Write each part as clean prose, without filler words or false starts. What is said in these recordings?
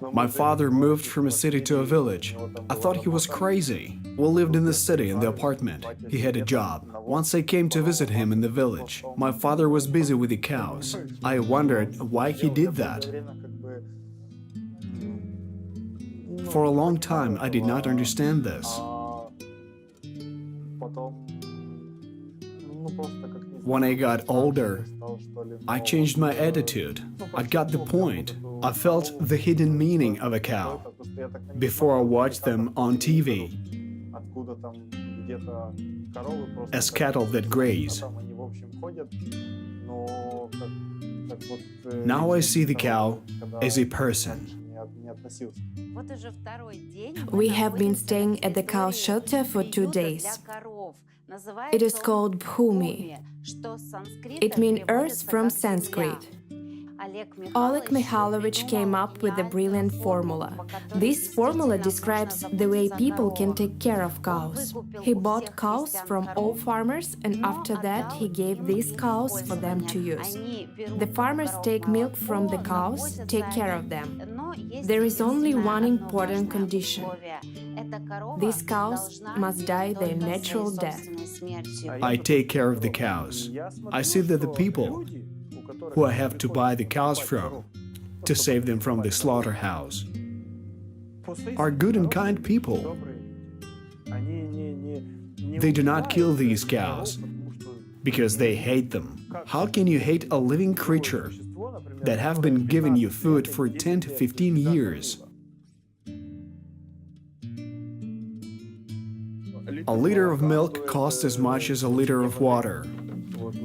My father moved from a city to a village. I thought he was crazy. We lived in the city in the apartment. He had a job. Once I came to visit him in the village. My father was busy with the cows. I wondered why he did that. For a long time, I did not understand this. When I got older, I changed my attitude. I got the point. I felt the hidden meaning of a cow before I watched them on TV as cattle that graze. Now I see the cow as a person. We have been staying at the cow shelter for 2 days. It is called Bhumi. It means earth from Sanskrit. Oleg Mikhailovich came up with a brilliant formula. This formula describes the way people can take care of cows. He bought cows from all farmers, and after that he gave these cows for them to use. The farmers take milk from the cows, take care of them. There is only one important condition. These cows must die their natural death. I take care of the cows. I see that the people who I have to buy the cows from to save them from the slaughterhouse are good and kind people. They do not kill these cows because they hate them. How can you hate a living creature that have been giving you food for 10 to 15 years? A liter of milk costs as much as a liter of water.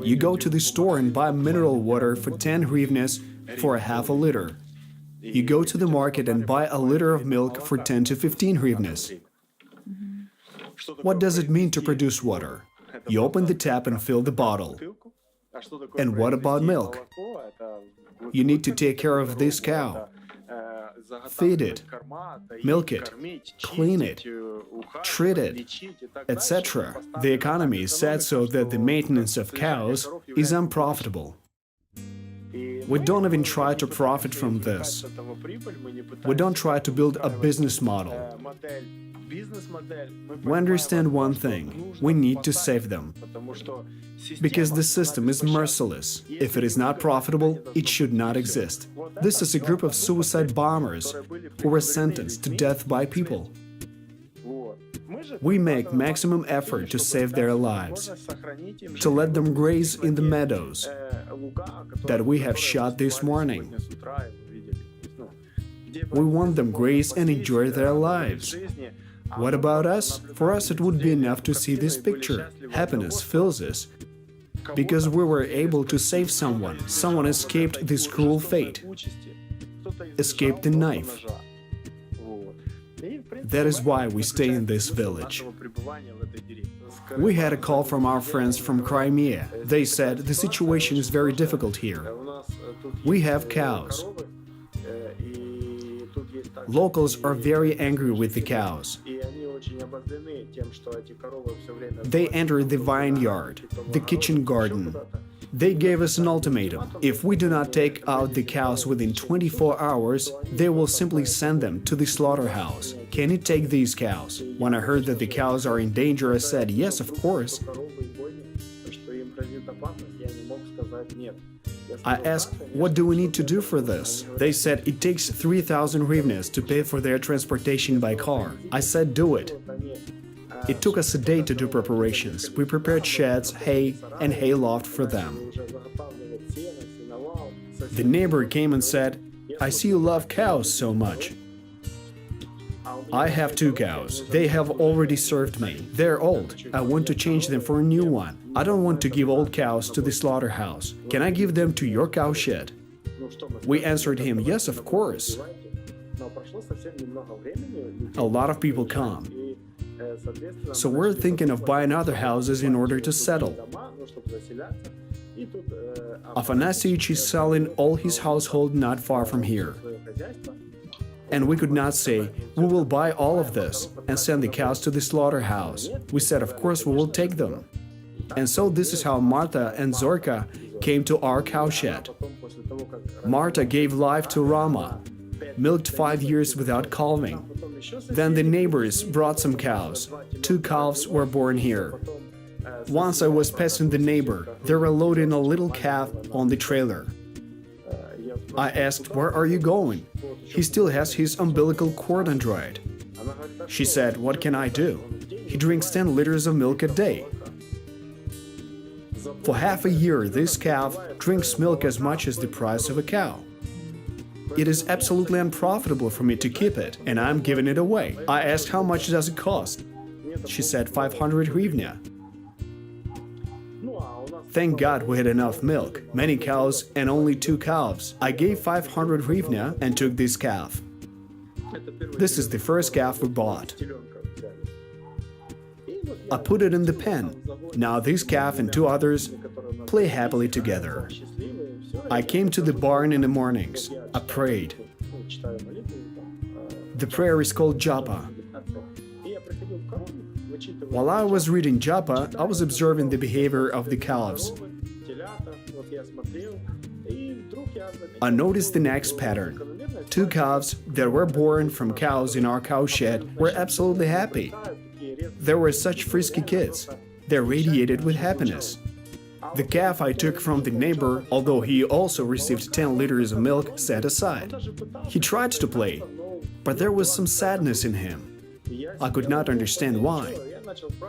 You go to the store and buy mineral water for 10 hryvnias for a half a liter. You go to the market and buy a liter of milk for 10 to 15 hryvnias. What does it mean to produce water? You open the tap and fill the bottle. And what about milk? You need to take care of this cow. Feed it, milk it, clean it, treat it, etc. The economy is set so that the maintenance of cows is unprofitable. We don't even try to profit from this. We don't try to build a business model. We understand one thing: we need to save them. Because the system is merciless. If it is not profitable, it should not exist. This is a group of suicide bombers who were sentenced to death by people. We make maximum effort to save their lives, to let them graze in the meadows that we have shot this morning. We want them graze and enjoy their lives. What about us? For us, it would be enough to see this picture. Happiness fills us because we were able to save someone. Someone escaped this cruel fate, escaped the knife. That is why we stay in this village. We had a call from our friends from Crimea. They said the situation is very difficult here. We have cows. Locals are very angry with the cows. They entered the vineyard, the kitchen garden. They gave us an ultimatum. If we do not take out the cows within 24 hours, they will simply send them to the slaughterhouse. Can you take these cows? When I heard that the cows are in danger, I said, yes, of course. I asked, what do we need to do for this? They said it takes 3,000 hryvnias to pay for their transportation by car. I said, do it. It took us a day to do preparations. We prepared sheds, hay, and hay loft for them. The neighbor came and said, I see you love cows so much. I have 2 cows. They have already served me. They're old. I want to change them for a new one. I don't want to give old cows to the slaughterhouse. Can I give them to your cowshed? We answered him, yes, of course. A lot of people come. So we're thinking of buying other houses in order to settle. Afanasievich is selling all his household not far from here. And we could not say, we will buy all of this and send the cows to the slaughterhouse. We said, of course, we will take them. And so this is how Marta and Zorka came to our cowshed. Marta gave life to Rama, milked 5 years without calving. Then the neighbors brought some cows. 2 calves were born here. Once I was passing the neighbor. They were loading a little calf on the trailer. I asked, "Where are you going?" "He still has his umbilical cord undried." She said, "What can I do?" "He drinks 10 liters of milk a day." For half a year, this calf drinks milk as much as the price of a cow. It is absolutely unprofitable for me to keep it, and I'm giving it away. I asked, "How much does it cost?" She said, 500 hryvnia. Thank God we had enough milk, many cows and only 2 calves. I gave 500 hryvnia and took this calf. This is the first calf we bought. I put it in the pen. Now this calf and 2 others play happily together. I came to the barn in the mornings. I prayed. The prayer is called japa. While I was reading japa, I was observing the behavior of the calves. I noticed the next pattern. 2 calves that were born from cows in our cow shed were absolutely happy. They were such frisky kids. They radiated with happiness. The calf I took from the neighbor, although he also received 10 liters of milk, sat aside. He tried to play, but there was some sadness in him. I could not understand why.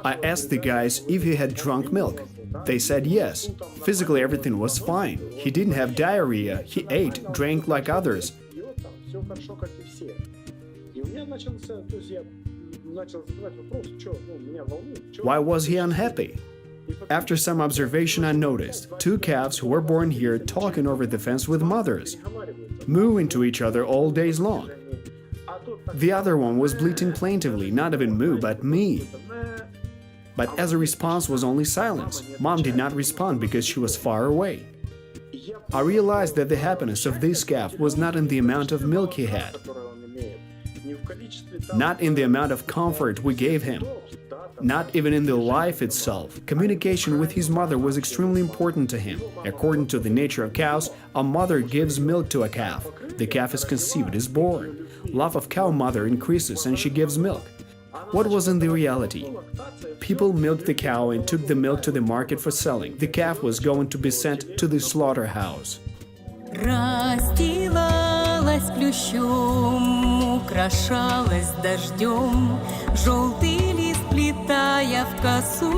I asked the guys if he had drunk milk. They said yes. Physically everything was fine. He didn't have diarrhea. He ate, drank like others. Why was he unhappy? After some observation, I noticed 2 calves who were born here talking over the fence with mothers, mooing to each other all days long. The other one was bleating plaintively, not even moo, but me. But as a response was only silence. Mom did not respond because she was far away. I realized that the happiness of this calf was not in the amount of milk he had, not in the amount of comfort we gave him, not even in the life itself. Communication with his mother was extremely important to him. According to the nature of cows, a mother gives milk to a calf. The calf is conceived, is born. Love of cow mother increases and she gives milk. What was in the reality? People milked the cow and took the milk to the market for selling. The calf was going to be sent to the slaughterhouse. Расстилалась плющом, украшалась дождем, желтый лист плетая в косу.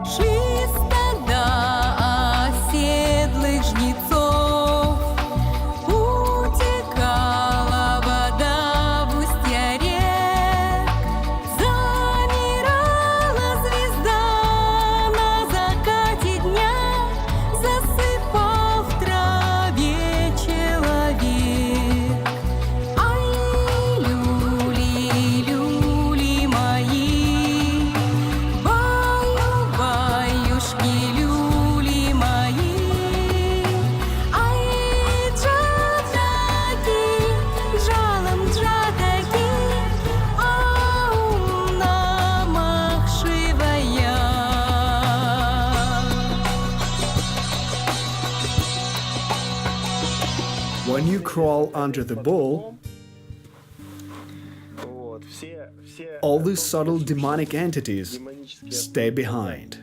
Шли стада оседлых жнецов, утекала вода в устья рек, замирала звезда на закате дня, засыпал в траве человек. Ай, люли, люли мои, баю, баюшки, люли мои, ай, джатаки, жалом джатаки, аум намах шивая. When you crawl under the bull, all these subtle demonic entities stay behind.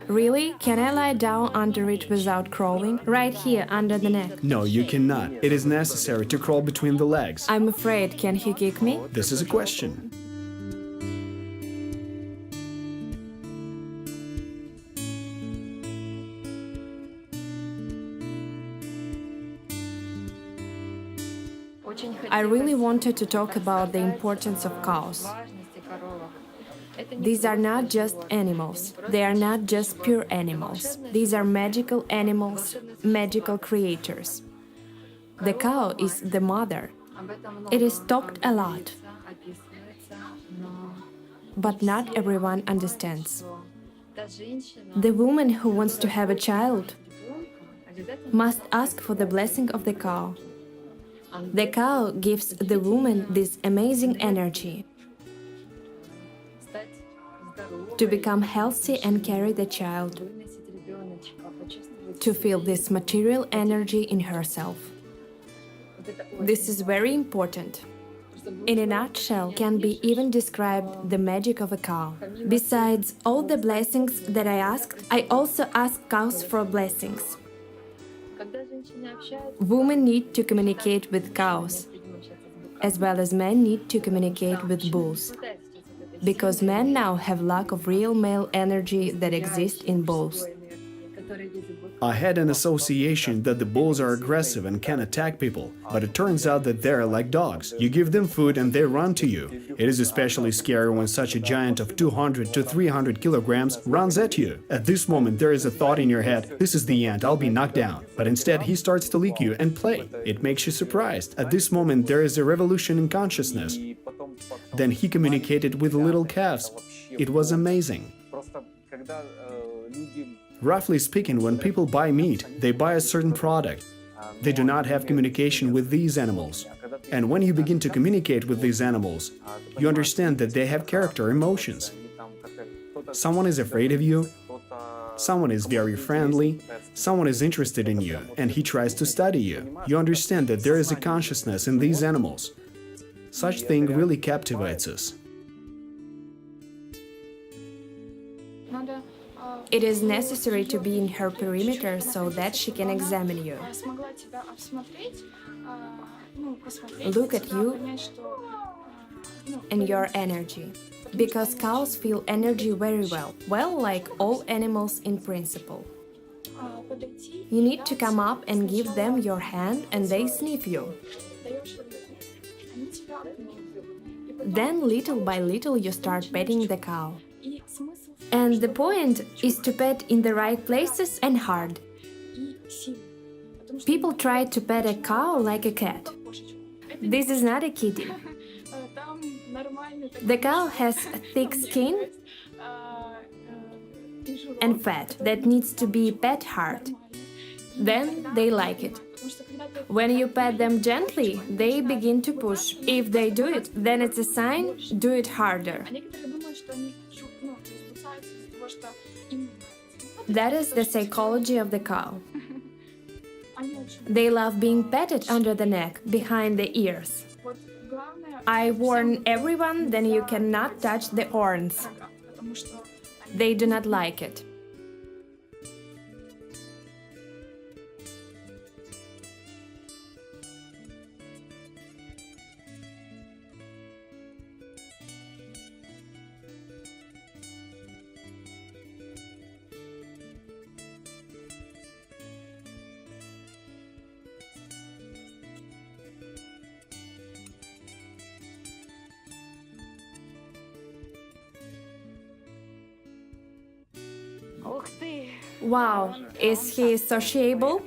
Really? Can I lie down under it without crawling? Right here, under the neck. No, you cannot. It is necessary to crawl between the legs. I'm afraid, can he kick me? This is a question. I really wanted to talk about the importance of cows. These are not just animals. They are not just pure animals. These are magical animals, magical creatures. The cow is the mother. It is talked a lot, but not everyone understands. The woman who wants to have a child must ask for the blessing of the cow. The cow gives the woman this amazing energy. to become healthy and carry the child, to feel this material energy in herself. This is very important. In a nutshell, can be even described the magic of a cow. Besides all the blessings that I asked, I also asked cows for blessings. Women need to communicate with cows, as well as men need to communicate with bulls, because men now have lack of real male energy that exists in bulls. I had an association that the bulls are aggressive and can attack people, but it turns out that they're like dogs. You give them food and they run to you. It is especially scary when such a giant of 200 to 300 kilograms runs at you. At this moment, there is a thought in your head, this is the end, I'll be knocked down. But instead, he starts to lick you and play. It makes you surprised. At this moment, there is a revolution in consciousness. Then he communicated with little calves. It was amazing. Roughly speaking, when people buy meat, they buy a certain product. They do not have communication with these animals. And when you begin to communicate with these animals, you understand that they have character, emotions. Someone is afraid of you, someone is very friendly, someone is interested in you, and he tries to study you. You understand that there is a consciousness in these animals. Such thing really captivates us. It is necessary to be in her perimeter so that she can examine you, look at you and your energy. Because cows feel energy very well, like all animals in principle. You need to come up and give them your hand and they sniff you. Then little by little you start petting the cow. And the point is to pet in the right places and hard. People try to pet a cow like a cat. This is not a kitty. The cow has thick skin and fat that needs to be pet hard. Then they like it. When you pet them gently, they begin to push. If they do it, then it's a sign, do it harder. That is the psychology of the cow. They love being petted under the neck, behind the ears. I warn everyone that you cannot touch the horns. They do not like it. Wow, is he sociable?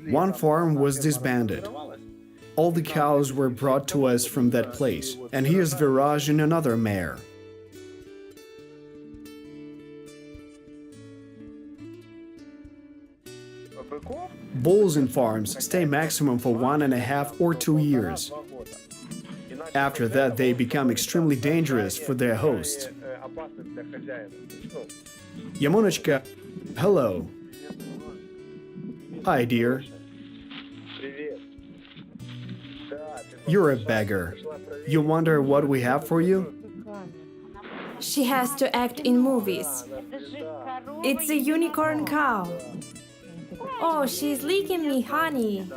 One farm was disbanded. All the cows were brought to us from that place, and here's Viraj and another mare. Bulls in farms stay maximum for 1.5 or 2 years. After that, they become extremely dangerous for their host. Yamunachka, hello. Hi, dear. You're a beggar. You wonder what we have for you? She has to act in movies. It's a unicorn cow. Oh, she's licking me, honey.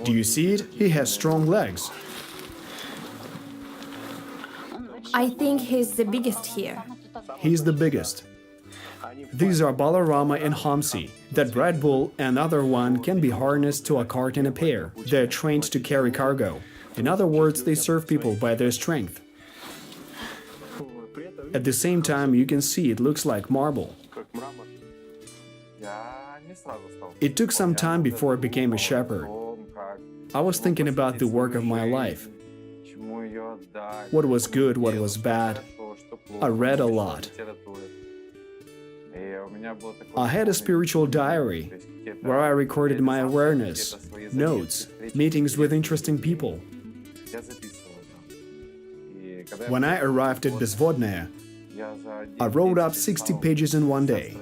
Do you see it? He has strong legs. I think he's the biggest here. He's the biggest. These are Balarama and Hamsi. That Red Bull and other one can be harnessed to a cart in a pair. They're trained to carry cargo. In other words, they serve people by their strength. At the same time, you can see it looks like marble. It took some time before I became a shepherd. I was thinking about the work of my life. What was good, what was bad. I read a lot. I had a spiritual diary where I recorded my awareness, notes, meetings with interesting people. When I arrived at Bezvodnaya, I wrote up 60 pages in one day.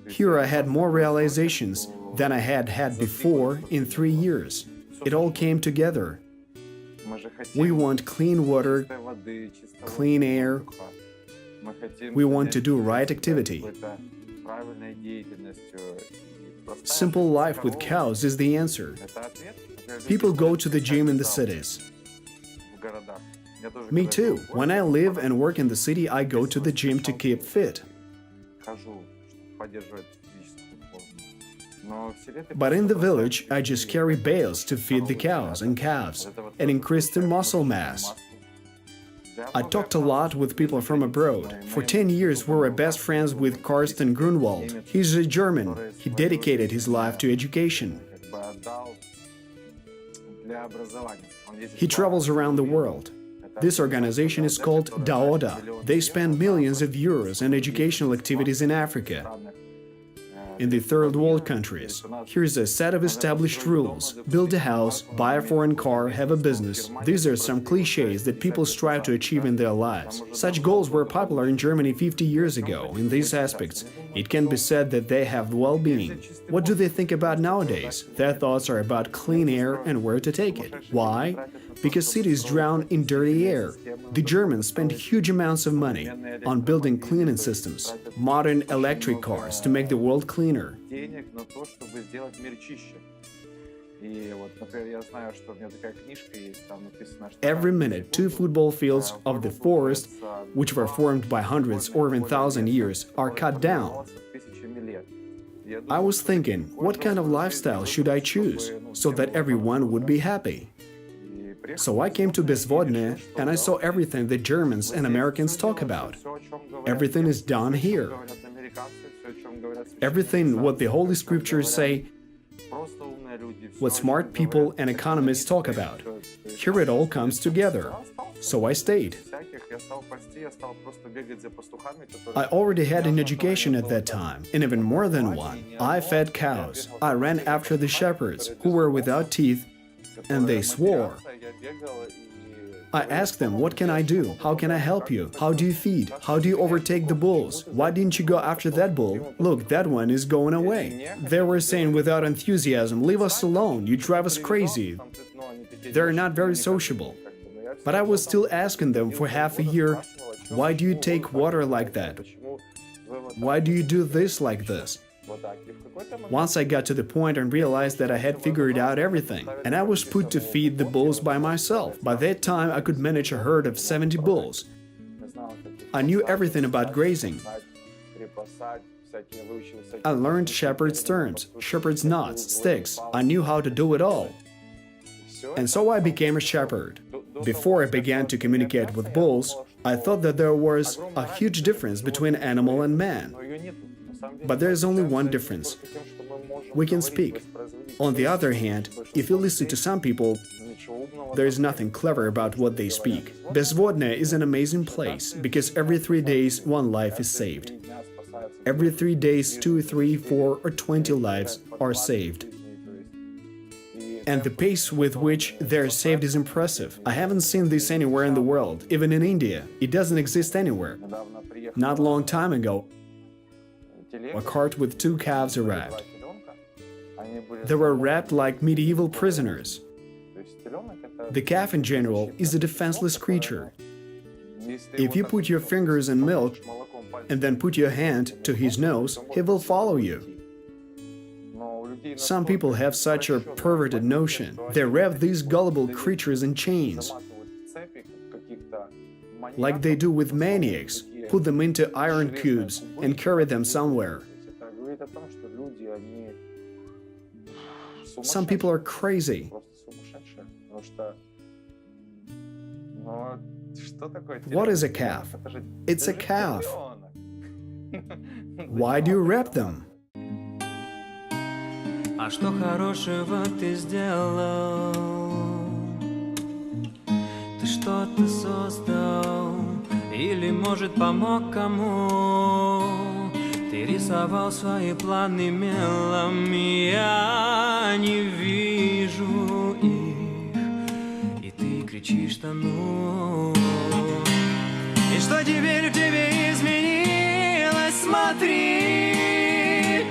Here I had more realizations than I had had before in 3 years. It all came together. We want clean water, clean air. We want to do right activity. Simple life with cows is the answer. People go to the gym in the cities. Me too. When I live and work in the city, I go to the gym to keep fit. But in the village, I just carry bales to feed the cows and calves and increase the muscle mass. I talked a lot with people from abroad. For 10 years, we were best friends with Karsten Grunwald. He's a German. He dedicated his life to education. He travels around the world. This organization is called DAODA. They spend millions of euros on educational activities in Africa, in the third world countries. Here's a set of established rules. Build a house, buy a foreign car, have a business. These are some cliches that people strive to achieve in their lives. Such goals were popular in Germany 50 years ago. In these aspects, it can be said that they have well-being. What do they think about nowadays? Their thoughts are about clean air and where to take it. Why? Because cities drown in dirty air. The Germans spend huge amounts of money on building cleaning systems, modern electric cars to make the world cleaner. Every minute, 2 football fields of the forest, which were formed by hundreds or even 1,000 years, are cut down. I was thinking, what kind of lifestyle should I choose so that everyone would be happy? So I came to Bezvodnaya and I saw everything the Germans and Americans talk about. Everything is done here. Everything what the Holy Scriptures say, what smart people and economists talk about. Here it all comes together. So I stayed. I already had an education at that time, and even more than one. I fed cows. I ran after the shepherds, who were without teeth, and they swore. I asked them, what can I do? How can I help you? How do you feed? How do you overtake the bulls? Why didn't you go after that bull? Look, that one is going away. They were saying without enthusiasm, leave us alone, you drive us crazy. They're not very sociable. But I was still asking them for half a year, why do you take water like that? Why do you do this like this? Once I got to the point and realized that I had figured out everything, and I was put to feed the bulls by myself. By that time, I could manage a herd of 70 bulls. I knew everything about grazing. I learned shepherd's terms, shepherd's knots, sticks. I knew how to do it all. And so I became a shepherd. Before I began to communicate with bulls, I thought that there was a huge difference between animal and man. But there is only one difference. We can speak. On the other hand, if you listen to some people, there is nothing clever about what they speak. Bezvodnaya is an amazing place, because every 3 days one life is saved. Every 3 days 2, 3, 4 or 20 lives are saved. And the pace with which they're saved is impressive. I haven't seen this anywhere in the world, even in India. It doesn't exist anywhere. Not a long time ago, a cart with 2 calves arrived. They were wrapped like medieval prisoners. The calf in general is a defenseless creature. If you put your fingers in milk and then put your hand to his nose, he will follow you. Some people have such a perverted notion. They wrap these gullible creatures in chains, like they do with maniacs, put them into iron cubes and carry them somewhere. Some people are crazy. What is a calf? It's a calf. Why do you wrap them? А что хорошего ты сделал? что-то создал, или, может, помог кому. Ты рисовал свои планы мелом, и я не вижу их, и ты кричишь, что ну. И что теперь в тебе изменилось, смотри,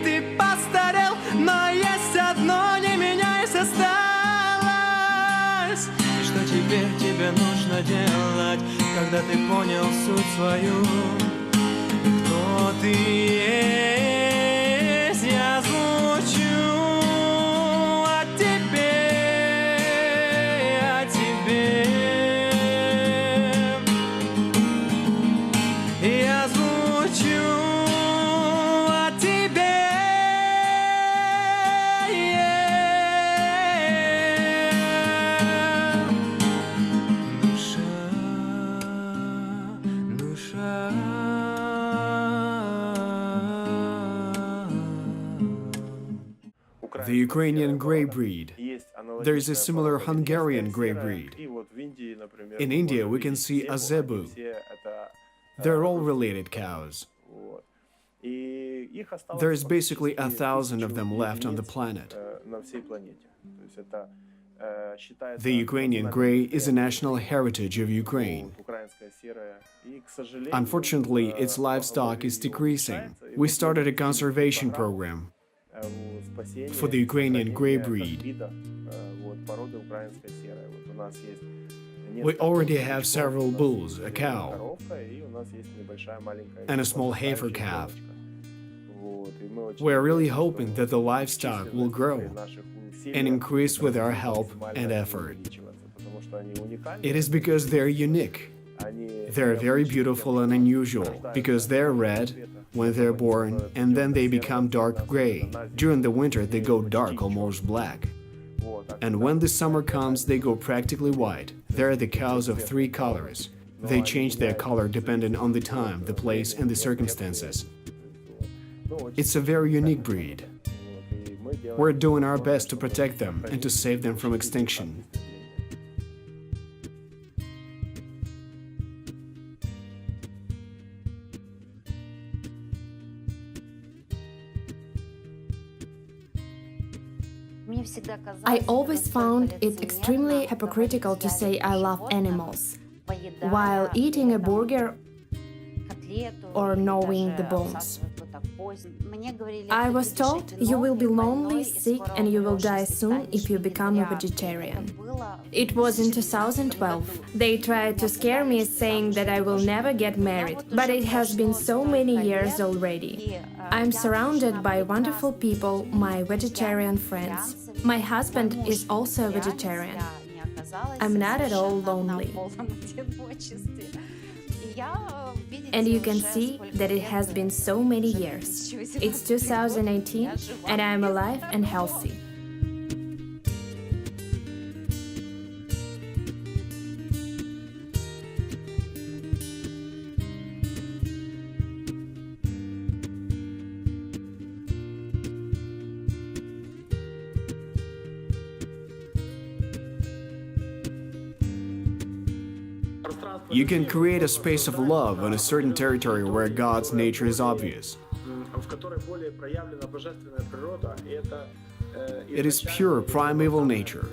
ты постарел, но есть одно, не меняясь, осталось. И что теперь тебе нужно делать, когда ты понял суть свою? Кто ты есть, я звучу о тебе, о тебе. Я звучу о тебе. Душа, The Ukrainian grey breed. There is a similar Hungarian grey breed. In India, we can see a zebu. They're all related cows. There is basically 1,000 of them left on the planet. The Ukrainian grey is a national heritage of Ukraine. Unfortunately, its livestock is decreasing. We started a conservation program for the Ukrainian grey breed. We already have several bulls, a cow, and a small heifer calf. We're really hoping that the livestock will grow and increase with our help and effort. It is because they're unique. They're very beautiful and unusual because they're red when they're born and then they become dark gray. During the winter they go dark, almost black. And when the summer comes they go practically white. They're the cows of 3 colors. They change their color depending on the time, the place and the circumstances. It's a very unique breed. We're doing our best to protect them and to save them from extinction. I always found it extremely hypocritical to say I love animals while eating a burger or gnawing the bones. I was told you will be lonely, sick, and you will die soon if you become a vegetarian. It was in 2012. They tried to scare me saying that I will never get married, but it has been so many years already. I'm surrounded by wonderful people, my vegetarian friends. My husband is also a vegetarian. I'm not at all lonely. And you can see that it has been so many years. It's 2018 and I'm alive and healthy. You can create a space of love on a certain territory where God's nature is obvious. It is pure primeval nature.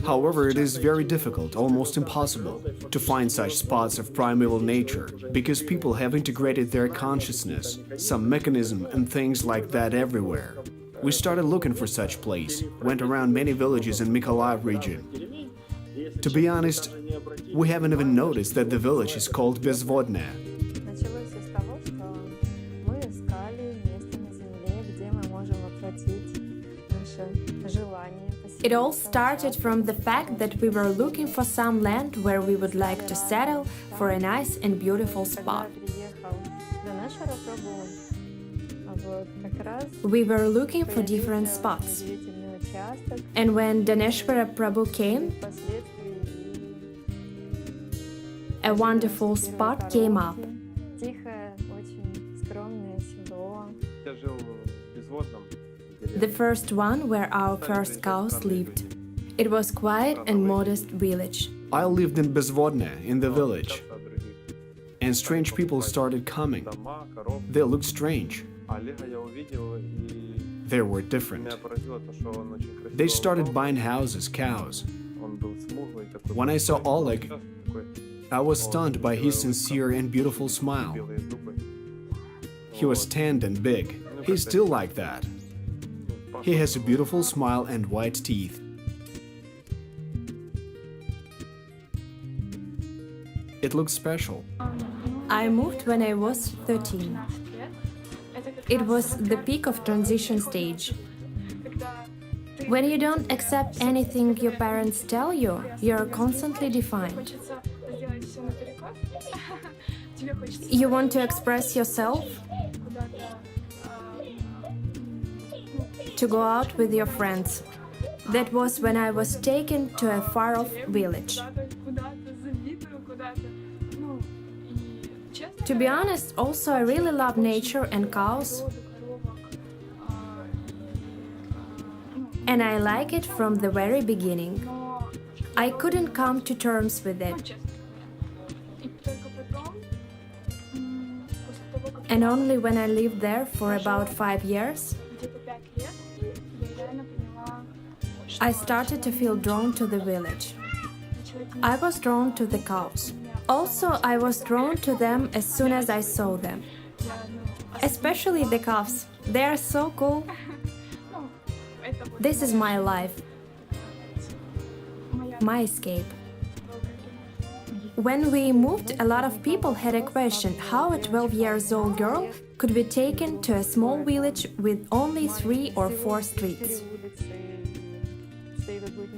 However, it is very difficult, almost impossible, to find such spots of primeval nature because people have integrated their consciousness, some mechanism and things like that everywhere. We started looking for such place, went around many villages in Mykolaiv region. To be honest, we haven't even noticed that the village is called Bezvodne. It all started from the fact that we were looking for some land where we would like to settle for a nice and beautiful spot. We were looking for different spots. And when Daneshwara Prabhu came, a wonderful spot came up. The first one where our first cows lived. It was quiet and modest village. I lived in Bezvodne, in the village, and strange people started coming. They looked strange. They were different. They started buying houses, cows. When I saw Oleg, I was stunned by his sincere and beautiful smile. He was tanned and big. He's still like that. He has a beautiful smile and white teeth. It looks special. I moved when I was 13. It was the peak of transition stage. When you don't accept anything your parents tell you, you're constantly defined. You want to express yourself, to go out with your friends. That was when I was taken to a far-off village. To be honest, also I really love nature and cows. And I like it from the very beginning. I couldn't come to terms with it. And only when I lived there for about 5 years, I started to feel drawn to the village. I was drawn to the cows. Also, I was drawn to them as soon as I saw them. Especially the calves. They are so cool. This is my life. My escape. When we moved, a lot of people had a question how a 12-year-old girl could be taken to a small village with only 3 or 4 streets.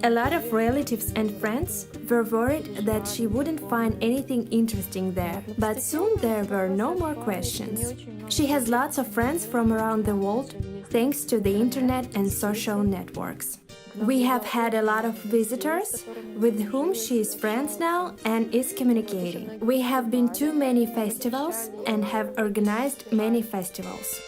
A lot of relatives and friends were worried that she wouldn't find anything interesting there, but soon there were no more questions. She has lots of friends from around the world thanks to the internet and social networks. We have had a lot of visitors with whom she is friends now and is communicating. We have been to many festivals and have organized many festivals.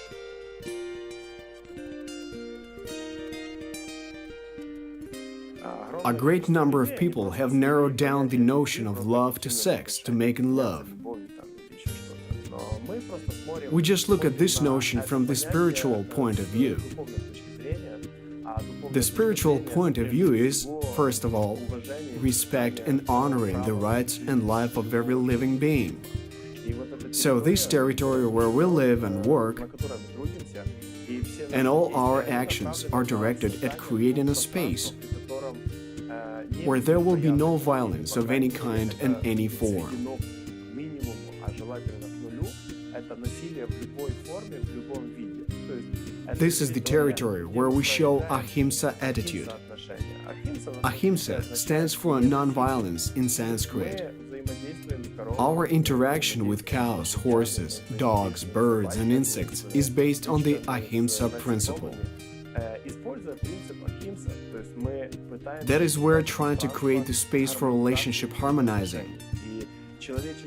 A great number of people have narrowed down the notion of love to sex, to making love. We just look at this notion from the spiritual point of view. The spiritual point of view is, first of all, respect and honoring the rights and life of every living being. So this territory where we live and work, and all our actions are directed at creating a space where there will be no violence of any kind and any form. This is the territory where we show ahimsa attitude. Ahimsa stands for non-violence in Sanskrit. Our interaction with cows, horses, dogs, birds, and insects is based on the ahimsa principle. That is, we're trying to create the space for relationship harmonizing.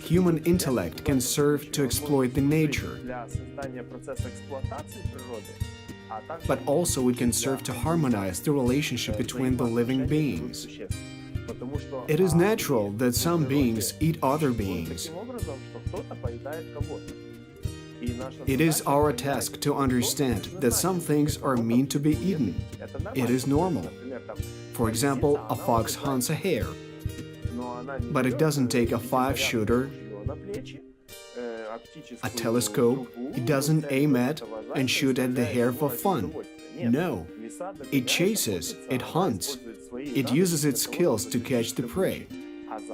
Human intellect can serve to exploit the nature, but also it can serve to harmonize the relationship between the living beings. It is natural that some beings eat other beings. It is our task to understand that some things are meant to be eaten. It is normal. For example, a fox hunts a hare, but it doesn't take a 5-shooter, a telescope. It doesn't aim at and shoot at the hare for fun. No, it chases, it hunts, it uses its skills to catch the prey.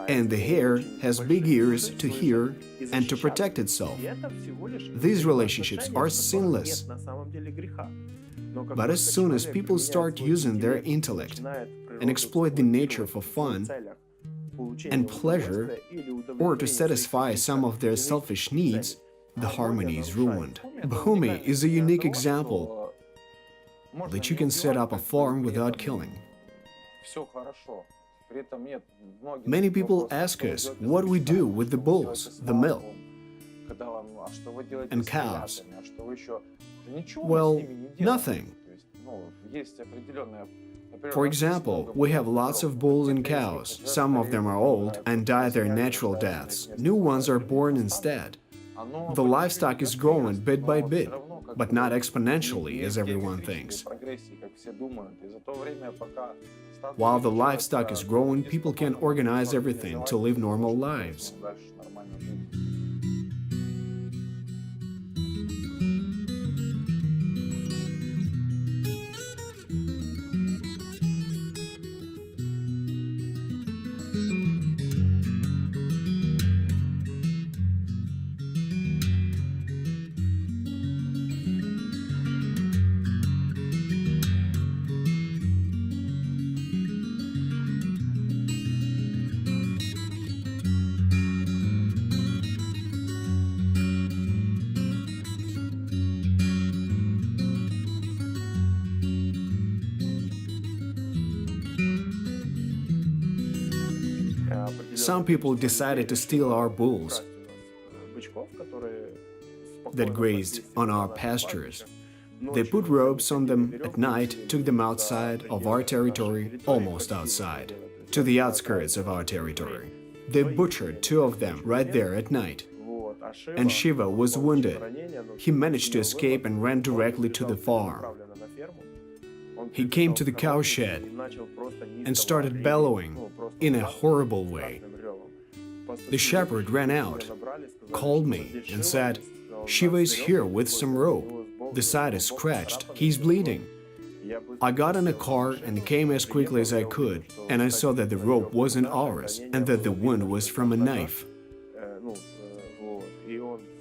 And the hare has big ears to hear and to protect itself. These relationships are sinless. But as soon as people start using their intellect and exploit the nature for fun and pleasure, or to satisfy some of their selfish needs, the harmony is ruined. Bhumi is a unique example that you can set up a farm without killing. Many people ask us what we do with the bulls, the milk, and cows. Well, nothing. For example, we have lots of bulls and cows. Some of them are old and die their natural deaths. New ones are born instead. The livestock is growing bit by bit, but not exponentially as everyone thinks. While the livestock is growing, people can organize everything to live normal lives. Some people decided to steal our bulls that grazed on our pastures. They put ropes on them at night, took them outside of our territory, almost outside, to the outskirts of our territory. They butchered 2 of them right there at night. And Shiva was wounded. He managed to escape and ran directly to the farm. He came to the cowshed and started bellowing in a horrible way. The shepherd ran out, called me, and said, "Shiva is here with some rope. The side is scratched. He's bleeding." I got in a car and came as quickly as I could, and I saw that the rope wasn't ours and that the wound was from a knife.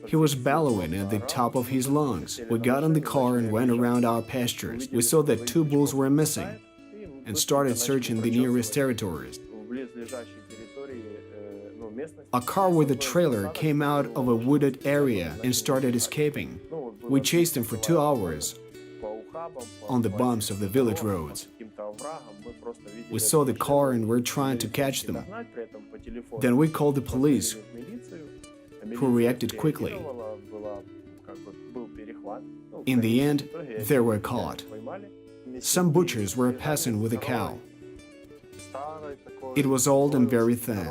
He was bellowing at the top of his lungs. We got in the car and went around our pastures. We saw that 2 bulls were missing and started searching the nearest territories. A car with a trailer came out of a wooded area and started escaping. We chased him for 2 hours on the bumps of the village roads. We saw the car and were trying to catch them. Then we called the police, who reacted quickly. In the end, they were caught. Some butchers were passing with a cow. It was old and very thin.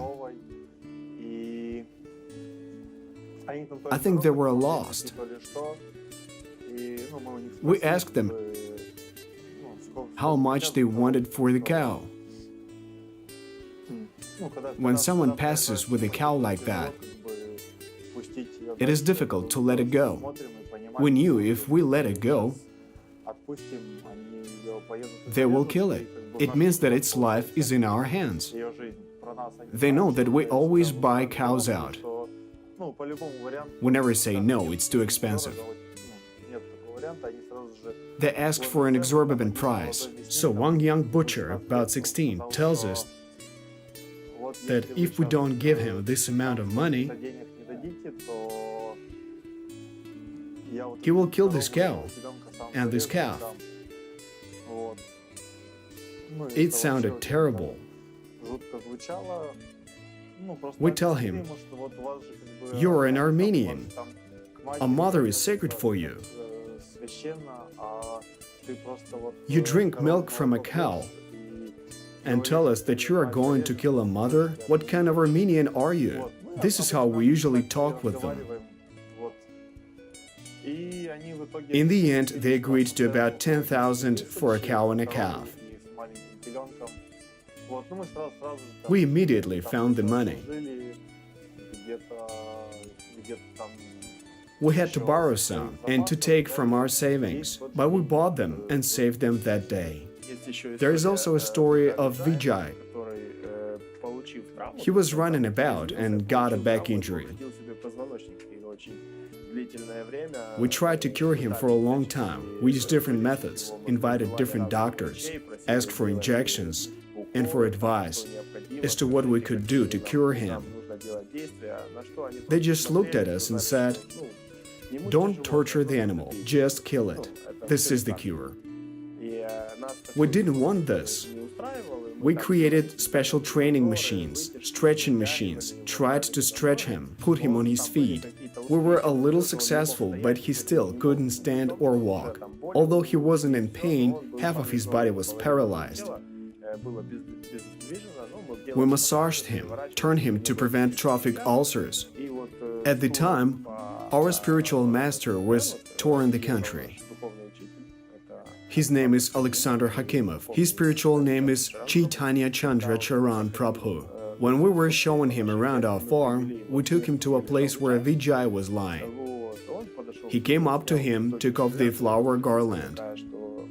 I think they were lost. We asked them how much they wanted for the cow. When someone passes with a cow like that, it is difficult to let it go. We knew if we let it go, they will kill it. It means that its life is in our hands. They know that we always buy cows out. We never say, no, it's too expensive. They asked for an exorbitant price. So one young butcher, about 16, tells us that if we don't give him this amount of money, he will kill this cow and this calf. It sounded terrible. We tell him, "You're an Armenian. A mother is sacred for you. You drink milk from a cow and tell us that you are going to kill a mother? What kind of Armenian are you?" This is how we usually talk with them. In the end, they agreed to about 10,000 for a cow and a calf. We immediately found the money. We had to borrow some and to take from our savings, but we bought them and saved them that day. There is also a story of Vijay. He was running about and got a back injury. We tried to cure him for a long time. We used different methods, invited different doctors, asked for injections and for advice as to what we could do to cure him. They just looked at us and said, "Don't torture the animal, just kill it. This is the cure." We didn't want this. We created special training machines, stretching machines, tried to stretch him, put him on his feet. We were a little successful, but he still couldn't stand or walk. Although he wasn't in pain, half of his body was paralyzed. We massaged him, turned him to prevent trophic ulcers. At the time, our spiritual master was touring the country. His name is Alexander Hakimov. His spiritual name is Chaitanya Chandra Charan Prabhu. When we were showing him around our farm, we took him to a place where Vijay was lying. He came up to him, took off the flower garland.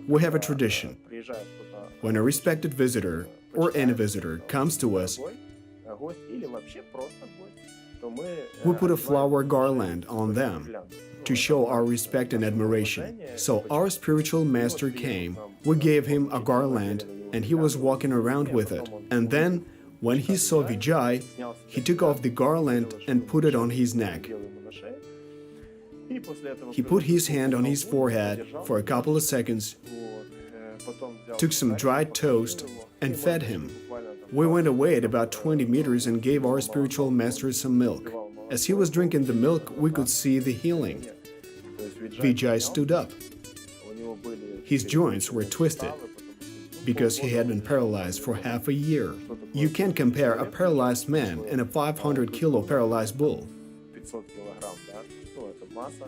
We have a tradition. When a respected visitor or any visitor comes to us, we put a flower garland on them to show our respect and admiration. So our spiritual master came, we gave him a garland, and he was walking around with it. And then, when he saw Vijay, he took off the garland and put it on his neck. He put his hand on his forehead for a couple of seconds, took some dried toast, and fed him. We went away at about 20 meters and gave our spiritual master some milk. As he was drinking the milk, we could see the healing. Vijay stood up. His joints were twisted because he had been paralyzed for half a year. You can't compare a paralyzed man and a 500-kilo paralyzed bull.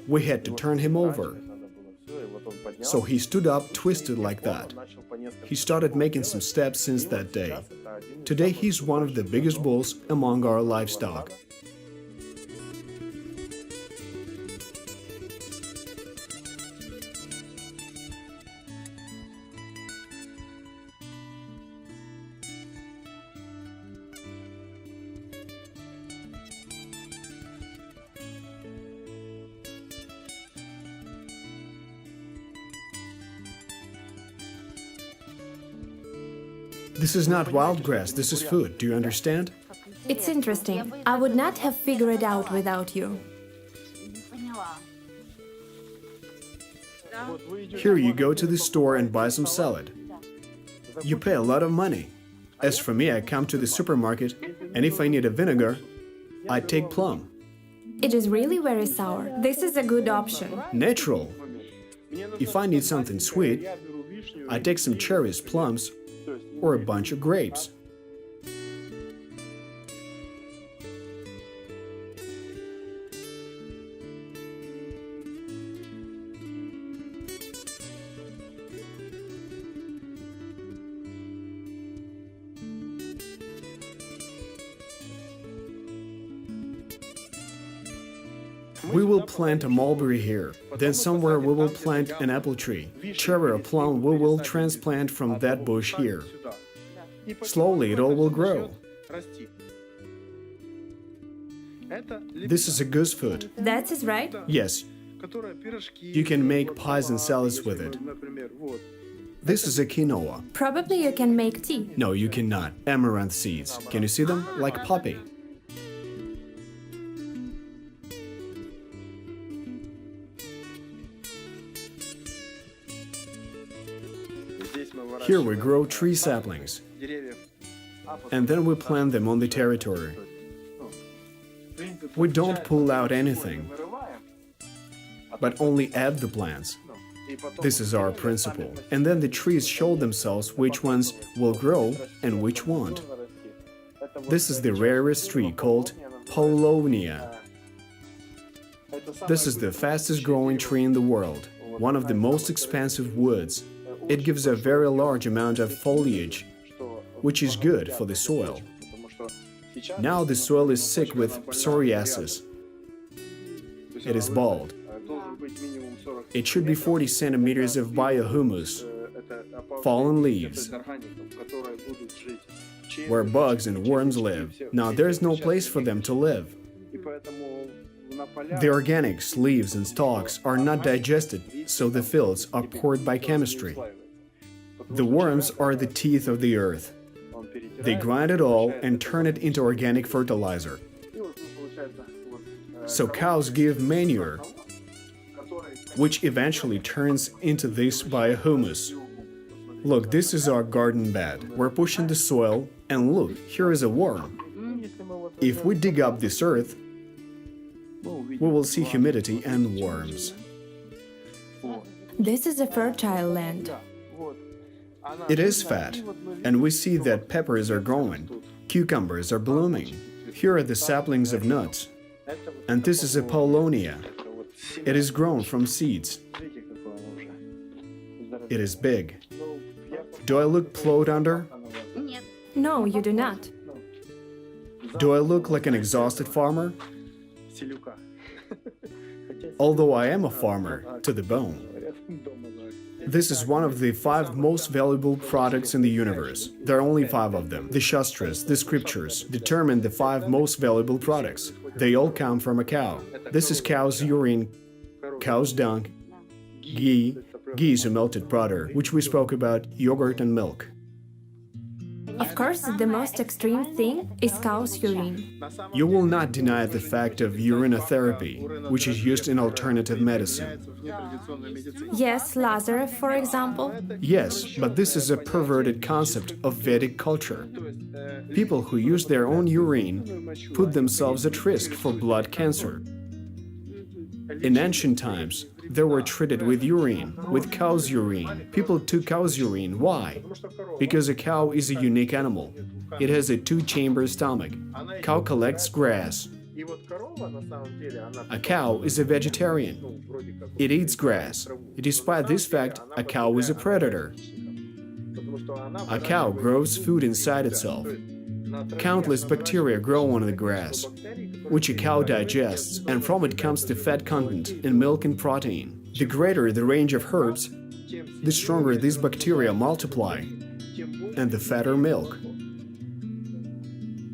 We had to turn him over. So he stood up, twisted like that. He started making some steps since that day. Today he's one of the biggest bulls among our livestock. This is not wild grass, this is food. Do you understand? It's interesting. I would not have figured it out without you. Here you go to the store and buy some salad. You pay a lot of money. As for me, I come to the supermarket, and if I need a vinegar, I take plum. It is really very sour. This is a good option. Natural. If I need something sweet, I take some cherries, plums, or a bunch of grapes. We will plant a mulberry here, then somewhere we will plant an apple tree. Cherry or plum we will transplant from that bush here. Slowly it all will grow. This is a goose food. That is right. Yes, you can make pies and salads with it. This is a quinoa. Probably you can make tea. No, you cannot. Amaranth seeds. Can you see them? Like poppy. Here we grow tree saplings, and then we plant them on the territory. We don't pull out anything, but only add the plants. This is our principle. And then the trees show themselves which ones will grow and which won't. This is the rarest tree called Paulownia. This is the fastest growing tree in the world, one of the most expensive woods. It gives a very large amount of foliage, which is good for the soil. Now the soil is sick with psoriasis. It is bald. It should be 40 centimeters of biohumus, fallen leaves, where bugs and worms live. Now there is no place for them to live. The organics, leaves and stalks are not digested, so the fields are poured by chemistry. The worms are the teeth of the earth. They grind it all and turn it into organic fertilizer. So cows give manure, which eventually turns into this biohumus. Look, this is our garden bed. We're pushing the soil, and look, here is a worm. If we dig up this earth, we will see humidity and worms. This is a fertile land. It is fat, and we see that peppers are growing, cucumbers are blooming. Here are the saplings of nuts, and this is a paulownia. It is grown from seeds. It is big. Do I look plowed under? No, you do not. Do I look like an exhausted farmer? Although I am a farmer to the bone. This is one of the 5 most valuable products in the universe. There are only 5 of them. The Shastras, the scriptures, determine the 5 most valuable products. They all come from a cow. This is cow's urine, cow's dung, ghee. Ghee is a melted butter, which we spoke about, yogurt and milk. Of course, the most extreme thing is cow's urine. You will not deny the fact of urinotherapy, which is used in alternative medicine. Yes, Lazarus, for example. Yes, but this is a perverted concept of Vedic culture. People who use their own urine put themselves at risk for blood cancer. In ancient times, they were treated with urine, with cow's urine. People took cow's urine. Why? Because a cow is a unique animal. It has a 2-chamber stomach. Cow collects grass. A cow is a vegetarian. It eats grass. Despite this fact, a cow is a predator. A cow grows food inside itself. Countless bacteria grow on the grass, which a cow digests, and from it comes the fat content in milk and protein. The greater the range of herbs, the stronger these bacteria multiply, and the fatter milk.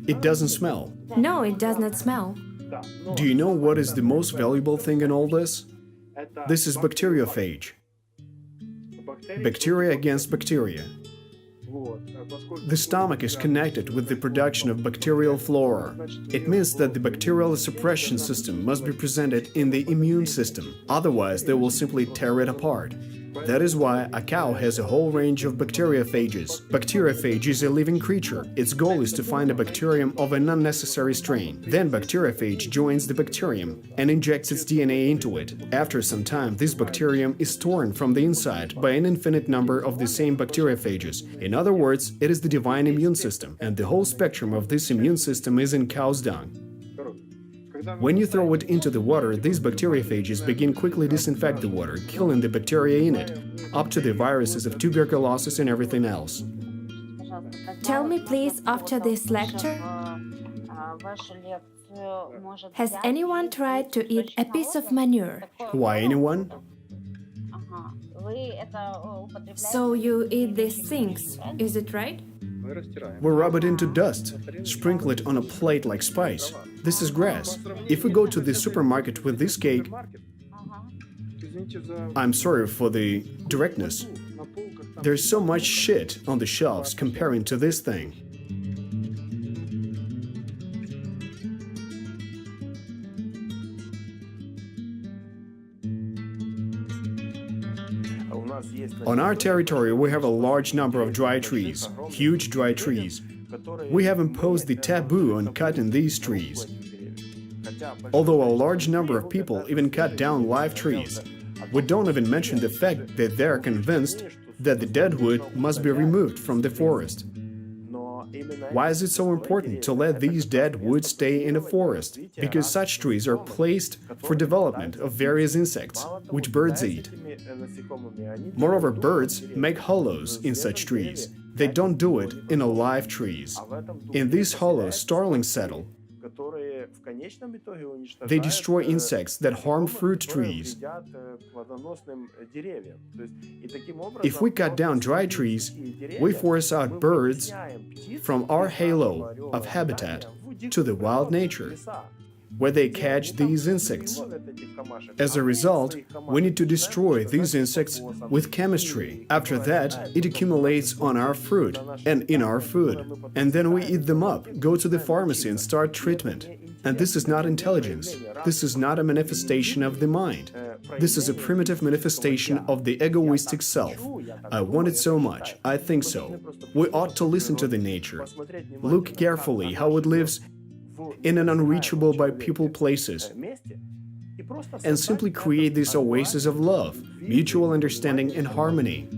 It doesn't smell. No, it does not smell. Do you know what is the most valuable thing in all this? This is bacteriophage. Bacteria against bacteria. The stomach is connected with the production of bacterial flora. It means that the bacterial suppression system must be presented in the immune system, otherwise they will simply tear it apart. That is why a cow has a whole range of bacteriophages. Bacteriophage is a living creature. Its goal is to find a bacterium of an unnecessary strain. Then bacteriophage joins the bacterium and injects its DNA into it. After some time, this bacterium is torn from the inside by an infinite number of the same bacteriophages. In other words, it is the divine immune system, and the whole spectrum of this immune system is in cow's dung. When you throw it into the water, these bacteriophages begin quickly disinfect the water, killing the bacteria in it, up to the viruses of tuberculosis and everything else. Tell me, please, after this lecture, has anyone tried to eat a piece of manure? Why anyone? So you eat these things, is it right? We rub it into dust, sprinkle it on a plate like spice. This is grass. If we go to the supermarket with this cake, I'm sorry for the directness, there's so much shit on the shelves comparing to this thing. On our territory, we have a large number of dry trees, huge dry trees. We have imposed the taboo on cutting these trees. Although a large number of people even cut down live trees, we don't even mention the fact that they are convinced that the dead wood must be removed from the forest. Why is it so important to let these dead wood stay in a forest? Because such trees are placed for development of various insects, which birds eat. Moreover, birds make hollows in such trees. They don't do it in alive trees. In these hollows, starlings settle. They destroy insects that harm fruit trees. If we cut down dry trees, we force out birds from our halo of habitat to the wild nature, where they catch these insects. As a result, we need to destroy these insects with chemistry. After that, it accumulates on our fruit and in our food. And then we eat them up, go to the pharmacy and start treatment. And this is not intelligence. This is not a manifestation of the mind. This is a primitive manifestation of the egoistic self. I want it so much. I think so. We ought to listen to the nature. Look carefully how it lives in an unreachable by people places, and simply create this oasis of love, mutual understanding and harmony.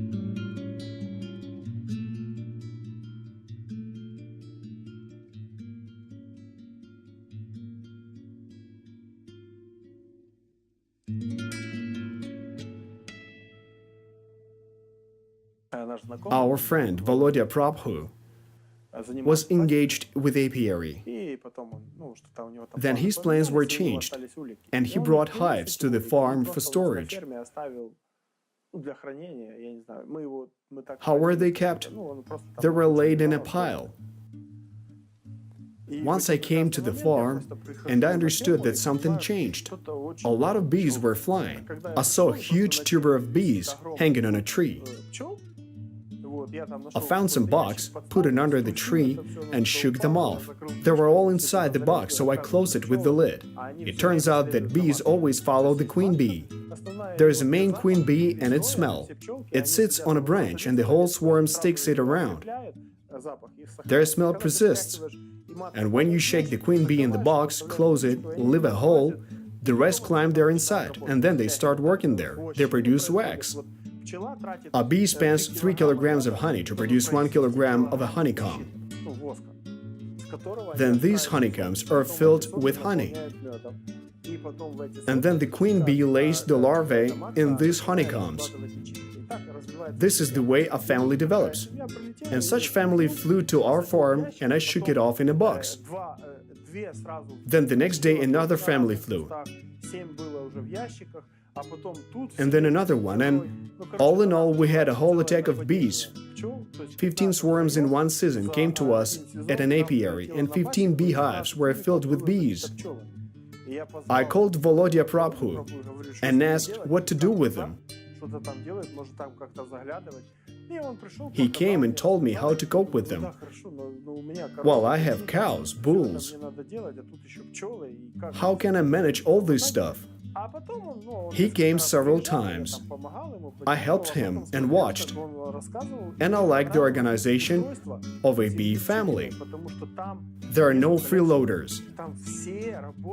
Our friend Volodya Prabhu was engaged with apiary. Then his plans were changed, and he brought hives to the farm for storage. How were they kept? They were laid in a pile. Once I came to the farm, and I understood that something changed. A lot of bees were flying. I saw a huge tuber of bees hanging on a tree. I found some box, put it under the tree, and shook them off. They were all inside the box, so I closed it with the lid. It turns out that bees always follow the queen bee. There is a main queen bee and its smell. It sits on a branch, and the whole swarm sticks it around. Their smell persists. And when you shake the queen bee in the box, close it, leave a hole, the rest climb there inside, and then they start working there. They produce wax. A bee spends 3 kilograms of honey to produce 1 kilogram of a honeycomb. Then these honeycombs are filled with honey. And then the queen bee lays the larvae in these honeycombs. This is the way a family develops. And such family flew to our farm, and I shook it off in a box. Then the next day another family flew. And then another one, and all in all we had a whole attack of bees. 15 swarms in one season came to us at an apiary, and 15 beehives were filled with bees. I called Volodya Prabhu and asked what to do with them. He came and told me how to cope with them. Well, I have cows, bulls. How can I manage all this stuff? He came several times. I helped him and watched. And I like the organization of a bee family. There are no freeloaders.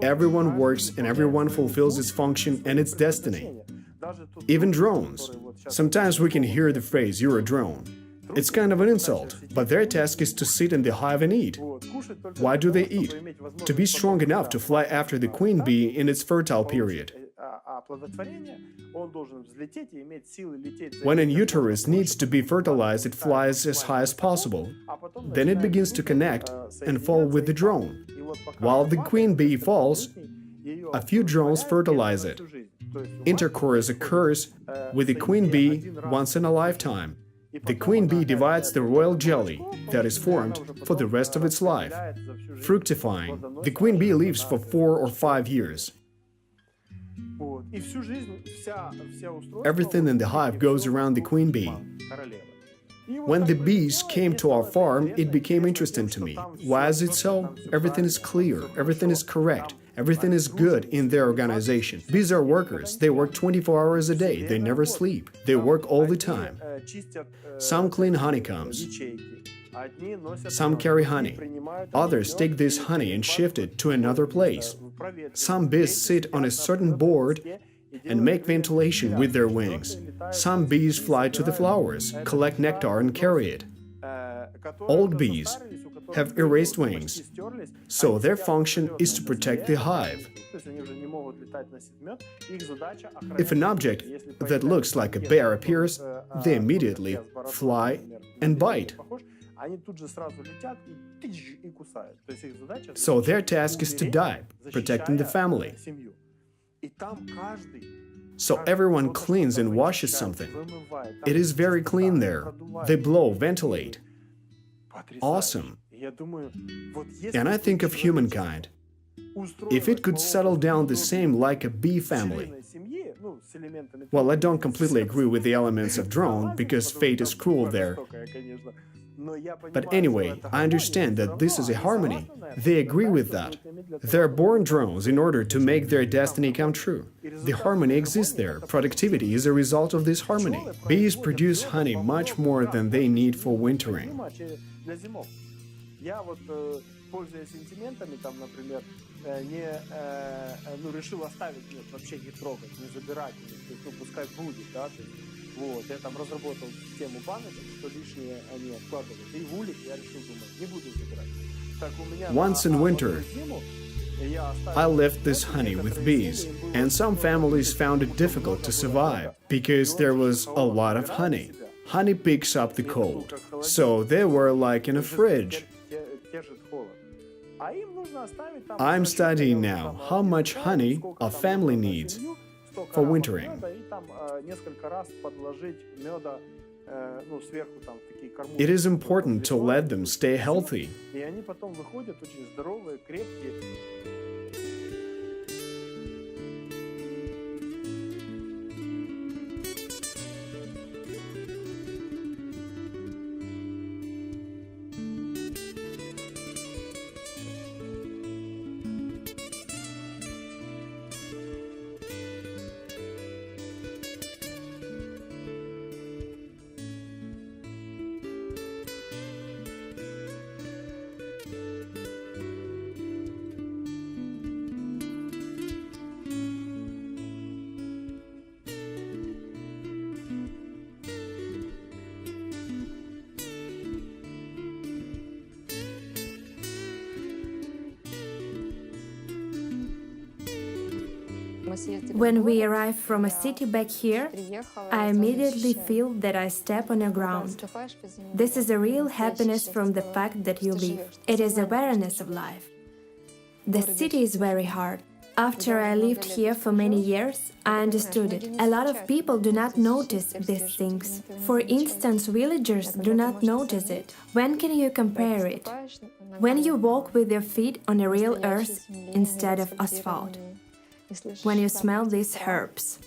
Everyone works and everyone fulfills its function and its destiny. Even drones. Sometimes we can hear the phrase, "you're a drone." It's kind of an insult, but their task is to sit in the hive and eat. Why do they eat? To be strong enough to fly after the queen bee in its fertile period. When an uterus needs to be fertilized, it flies as high as possible. Then it begins to connect and fall with the drone. While the queen bee falls, a few drones fertilize it. Intercourse occurs with the queen bee once in a lifetime. The queen bee divides the royal jelly that is formed for the rest of its life. Fructifying, the queen bee lives for 4 or 5 years. Everything in the hive goes around the queen bee. When the bees came to our farm, it became interesting to me. Why is it so? Everything is clear, everything is correct, everything is good in their organization. Bees are workers. They work 24 hours a day. They never sleep. They work all the time. Some clean honeycombs. Some carry honey. Others take this honey and shift it to another place. Some bees sit on a certain board and make ventilation with their wings. Some bees fly to the flowers, collect nectar and carry it. Old bees have erased wings, so their function is to protect the hive. If an object that looks like a bear appears, they immediately fly and bite. So their task is to dive, protecting the family. So everyone cleans and washes something. It is very clean there. They blow, ventilate. Awesome. And I think of humankind. If it could settle down the same like a bee family. Well, I don't completely agree with the elements of drone, because fate is cruel there. But anyway, I understand that this is a harmony. They agree with that. They're born drones in order to make their destiny come true. The harmony exists there. Productivity is a result of this harmony. Bees produce honey much more than they need for wintering. Вот, я там разработал систему баночек, что лишнее они откладывают. И в улик я решил, думаю, не буду забирать. Так у меня Once in winter, I left this honey with bees, and some families found it difficult to survive because there was a lot of honey. Honey picks up the cold. So they were like in a fridge. I'm studying now how much honey a family needs for wintering. It is important to let them stay healthy. When we arrive from a city back here, I immediately feel that I step on a ground. This is a real happiness from the fact that you live. It is awareness of life. The city is very hard. After I lived here for many years, I understood it. A lot of people do not notice these things. For instance, villagers do not notice it. When can you compare it? When you walk with your feet on a real earth instead of asphalt. When you smell these herbs.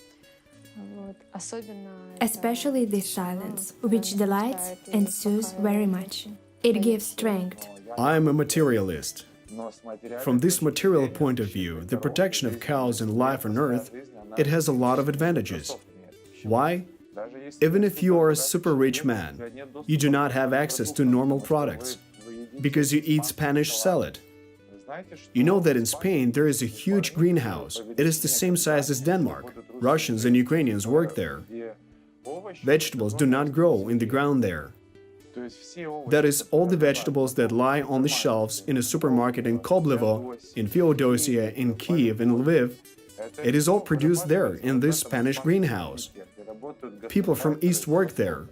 Especially this silence, which delights and soothes very much. It gives strength. I am a materialist. From this material point of view, the protection of cows and life on earth, it has a lot of advantages. Why? Even if you are a super rich man, you do not have access to normal products because you eat Spanish salad. You know that in Spain there is a huge greenhouse. It is the same size as Denmark. Russians and Ukrainians work there. Vegetables do not grow in the ground there. That is, all the vegetables that lie on the shelves in a supermarket in Koblevo, in Feodosia, in Kiev, in Lviv, it is all produced there in this Spanish greenhouse. People from East work there.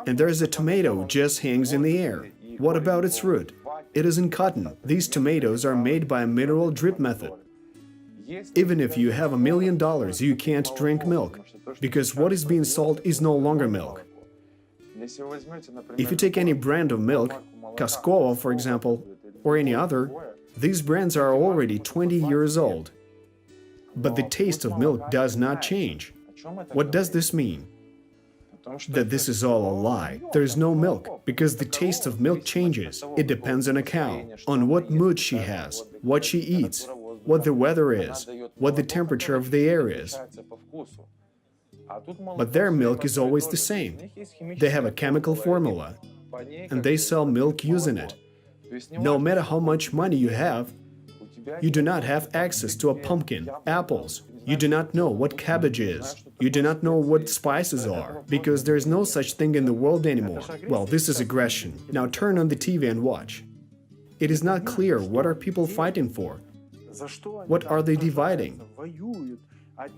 And there is a tomato just hangs in the air. What about its root? It is in cotton. These tomatoes are made by a mineral drip method. Even if you have $1 million, you can't drink milk, because what is being sold is no longer milk. If you take any brand of milk, Kaskovo, for example, or any other, these brands are already 20 years old. But the taste of milk does not change. What does this mean? That this is all a lie. There is no milk, because the taste of milk changes. It depends on a cow, on what mood she has, what she eats, what the weather is, what the temperature of the air is. But their milk is always the same. They have a chemical formula, and they sell milk using it. No matter how much money you have, you do not have access to a pumpkin, apples. You do not know what cabbage is. You do not know what spices are, because there is no such thing in the world anymore. Well, this is aggression. Now turn on the TV and watch. It is not clear what are people fighting for. What are they dividing?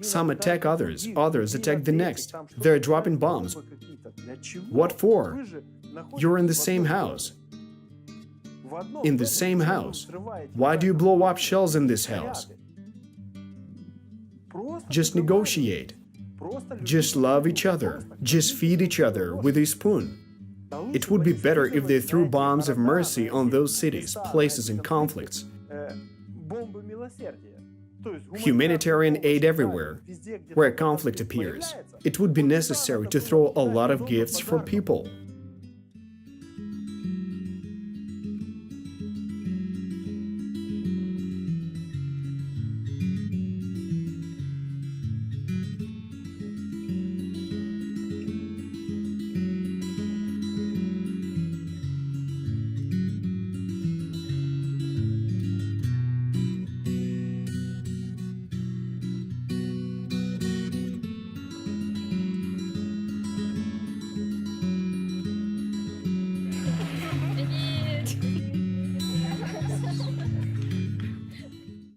Some attack others, others attack the next. They're dropping bombs. What for? You're in the same house. In the same house. Why do you blow up shells in this house? Just negotiate. Just love each other. Just feed each other with a spoon. It would be better if they threw bombs of mercy on those cities, places in conflicts. Humanitarian aid everywhere, where conflict appears. It would be necessary to throw a lot of gifts for people.